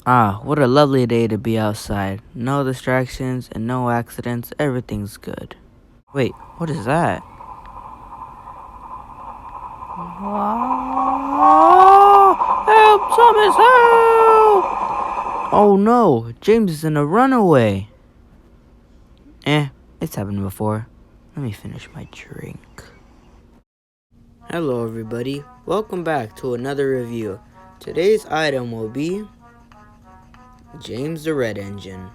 Ah, what a lovely day to be outside. No distractions and no accidents, everything's good. Wait, what is that? Help, Thomas, help! Oh no, James is in a runaway. It's happened before. Let me finish my drink. Hello everybody, welcome back to another review. Today's item will be James the Red Engine.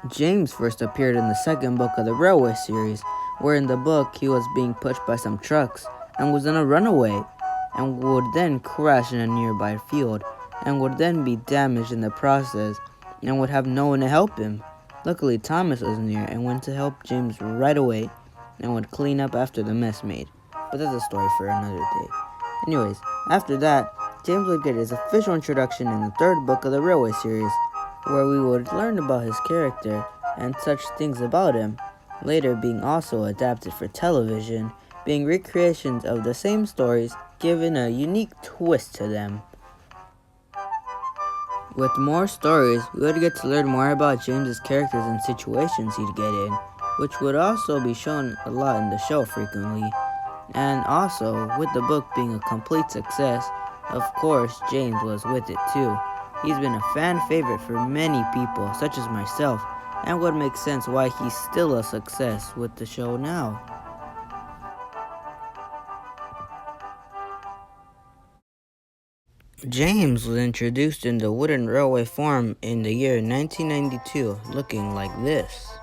James first appeared in the second book of the Railway series, where in the book he was being pushed by some trucks and was in a runaway, and would then crash in a nearby field, and would then be damaged in the process, and would have no one to help him. Luckily Thomas was near and went to help James right away, and would clean up after the mess made. But that's a story for another day. Anyways, after that, James would get his official introduction in the third book of the Railway series, where we would learn about his character and such things about him, later being also adapted for television, being recreations of the same stories given a unique twist to them. With more stories, we would get to learn more about James's characters and situations he'd get in, which would also be shown a lot in the show frequently. And also, with the book being a complete success, of course James was with it too. He's been a fan favorite for many people, such as myself, and would make sense why he's still a success with the show now. James was introduced in the wooden railway form in the year 1992, looking like this.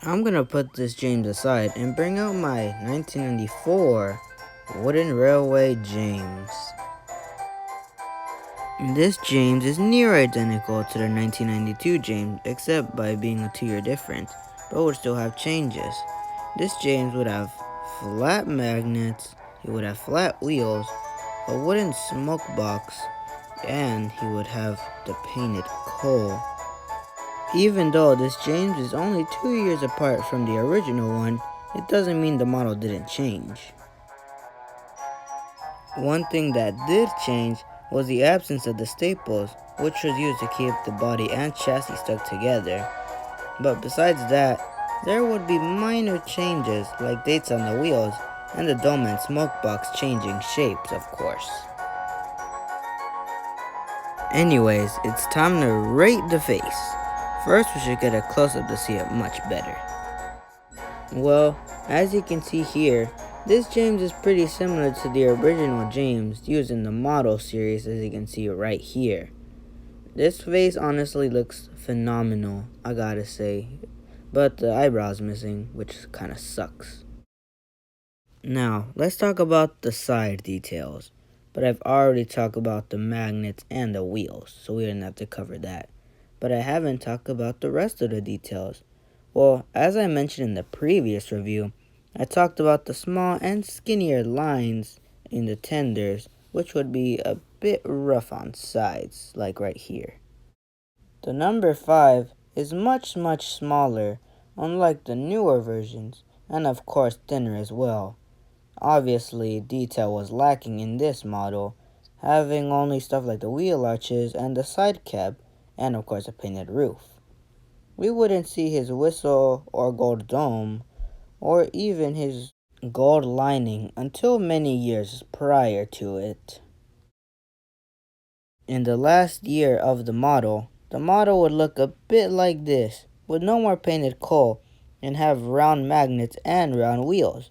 I'm gonna put this James aside and bring out my 1994 Wooden Railway James. This James is near identical to the 1992 James, except by being a 2-year difference, but would still have changes. This James would have flat magnets, he would have flat wheels, a wooden smoke box, and he would have the painted coal. Even though this James is only 2 years apart from the original one, it doesn't mean the model didn't change. One thing that did change was the absence of the staples, which was used to keep the body and chassis stuck together. But besides that, there would be minor changes like dates on the wheels and the dome and smoke box changing shapes, of course. Anyways, it's time to rate the face. First, we should get a close-up to see it much better. Well, as you can see here, this James is pretty similar to the original James used in the model series, as you can see right here. This face honestly looks phenomenal, I gotta say, but the eyebrow's missing, which kinda sucks. Now, let's talk about the side details, but I've already talked about the magnets and the wheels, so we didn't have to cover that. But I haven't talked about the rest of the details. Well, as I mentioned in the previous review, I talked about the small and skinnier lines in the tenders, which would be a bit rough on sides, like right here. The number 5 is much smaller, unlike the newer versions, and of course thinner as well. Obviously, detail was lacking in this model, having only stuff like the wheel arches and the side cab, and of course a painted roof. We wouldn't see his whistle or gold dome, or even his gold lining until many years prior to it. In the last year of the model would look a bit like this, with no more painted coal, and have round magnets and round wheels.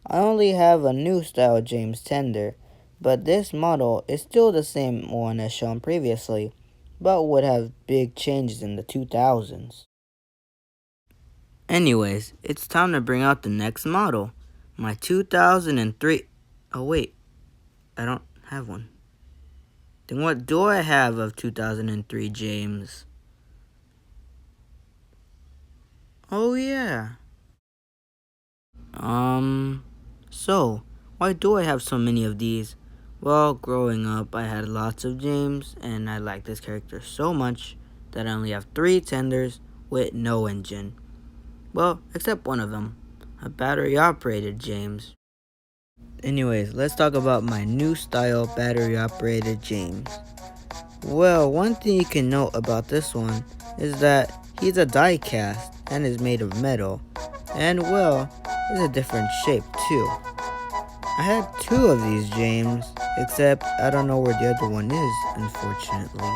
I only have a new style James tender, but this model is still the same one as shown previously, but would have big changes in the 2000s. Anyways, it's time to bring out the next model. My 2003... Oh wait, I don't have one. Then what do I have of 2003 James? Oh yeah. So, why do I have so many of these? Well, growing up, I had lots of James, and I liked this character so much that I only have 3 tenders with no engine. Well, except one of them. a battery operated James. Anyways, let's talk about my new style battery operated James. Well, one thing you can note about this one is that he's a die cast and is made of metal, and well, it's a different shape too. I had two of these James, except I don't know where the other one is, unfortunately.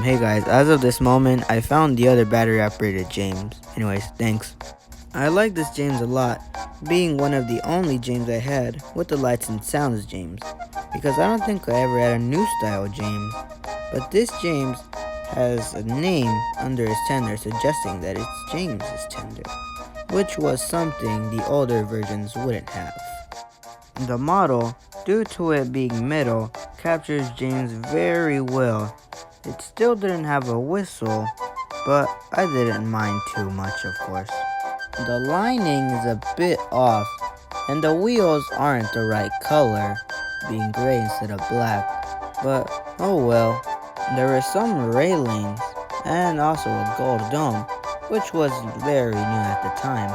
Hey guys, as of this moment, I found the other battery operated James. Anyways, thanks. I like this James a lot, being one of the only James I had with the lights and sounds James, because I don't think I ever had a new style James. But this James has a name under his tender suggesting that it's James's tender, which was something the older versions wouldn't have. The model, due to it being metal, captures James very well. It still didn't have a whistle, but I didn't mind too much, of course. The lining is a bit off, and the wheels aren't the right color, being gray instead of black, but oh well. There were some railings, and also a gold dome, which was very new at the time.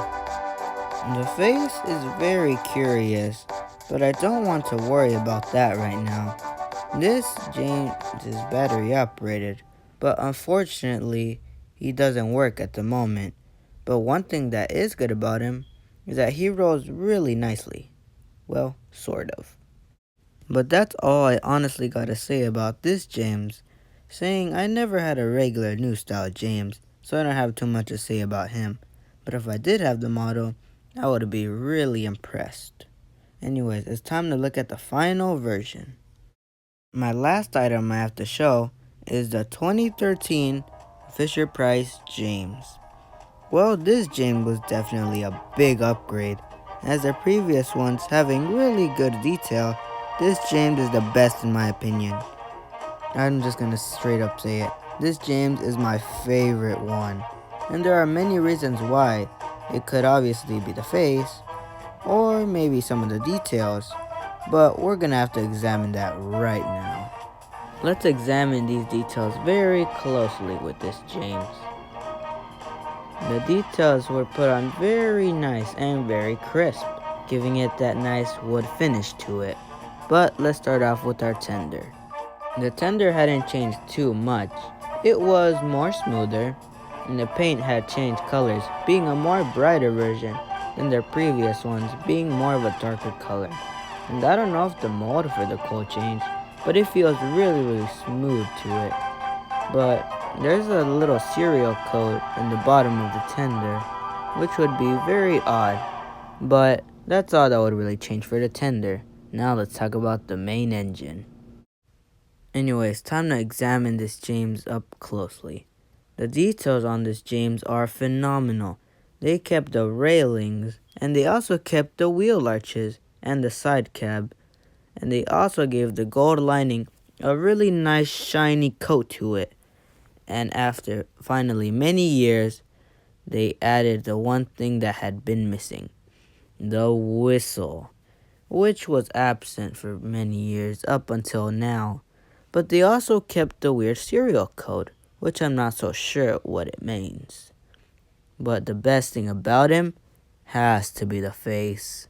The face is very curious, but I don't want to worry about that right now. This James is battery operated, but unfortunately, he doesn't work at the moment. But one thing that is good about him is that he rolls really nicely. Well, sort of. But that's all I honestly gotta say about this James, saying I never had a regular new style James, so I don't have too much to say about him. But if I did have the model, I would be really impressed. Anyways, it's time to look at the final version. My last item I have to show is the 2013 Fisher-Price James. Well, this James was definitely a big upgrade. As the previous ones having really good detail, this James is the best in my opinion. I'm just gonna straight up say it. This James is my favorite one. And there are many reasons why. It could obviously be the face, or maybe some of the details, but we're gonna have to examine that right now. Let's examine these details very closely with this James. The details were put on very nice and very crisp, giving it that nice wood finish to it. But let's start off with our tender. The tender hadn't changed too much. It was more smoother, and the paint had changed colors, being a more brighter version than their previous ones, being more of a darker color. And I don't know if the mold for the coat changed, but it feels really smooth to it. But there's a little serial code in the bottom of the tender, which would be very odd. But that's all that would really change for the tender. Now let's talk about the main engine. Anyways, time to examine this James up closely. The details on this James are phenomenal. They kept the railings, and they also kept the wheel arches and the side cab. And they also gave the gold lining a really nice shiny coat to it. And after finally many years, they added the one thing that had been missing, the whistle, which was absent for many years up until now. But they also kept the weird serial code, which I'm not so sure what it means. But the best thing about him has to be the face.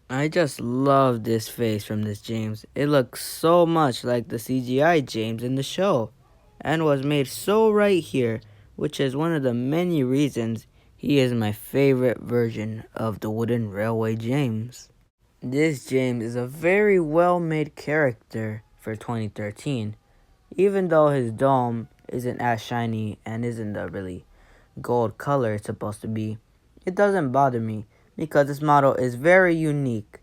I just love this face from this James. It looks so much like the CGI James in the show, and was made so right here, which is one of the many reasons he is my favorite version of the wooden railway James. This James is a very well made character for 2013, even though his dome isn't as shiny and isn't the really gold color it's supposed to be. It doesn't bother me because this model is very unique,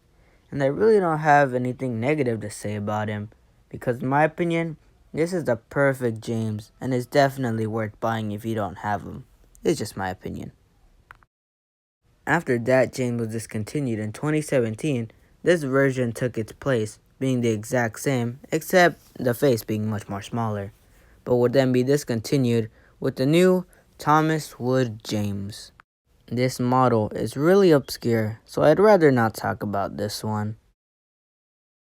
and I really don't have anything negative to say about him, because in my opinion, this is the perfect James, and is definitely worth buying if you don't have him. It's just my opinion. After that James was discontinued in 2017, this version took its place, being the exact same, except the face being much more smaller, but would then be discontinued with the new Thomas Wood James. This model is really obscure, so I'd rather not talk about this one.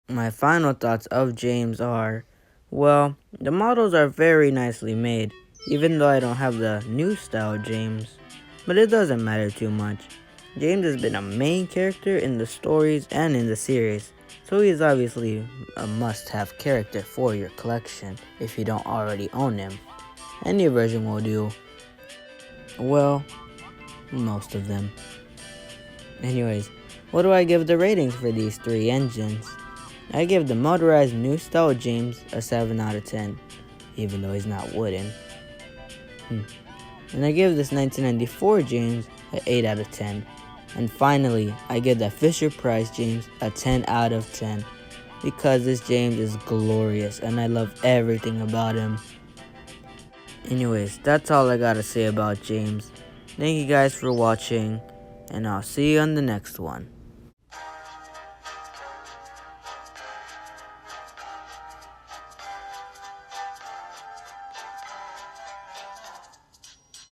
My final thoughts of James are, well, the models are very nicely made, even though I don't have the new style James, but it doesn't matter too much. James has been a main character in the stories and in the series, so he is obviously a must-have character for your collection if you don't already own him. Any version will do. Well, most of them. Anyways, what do I give the ratings for these three engines? I give the motorized new style James a 7 out of 10, even though he's not wooden. And I give this 1994 James an 8 out of 10. And finally, I give the Fisher-Price James a 10 out of 10, because this James is glorious and I love everything about him. Anyways, that's all I gotta say about James. Thank you guys for watching, and I'll see you on the next one.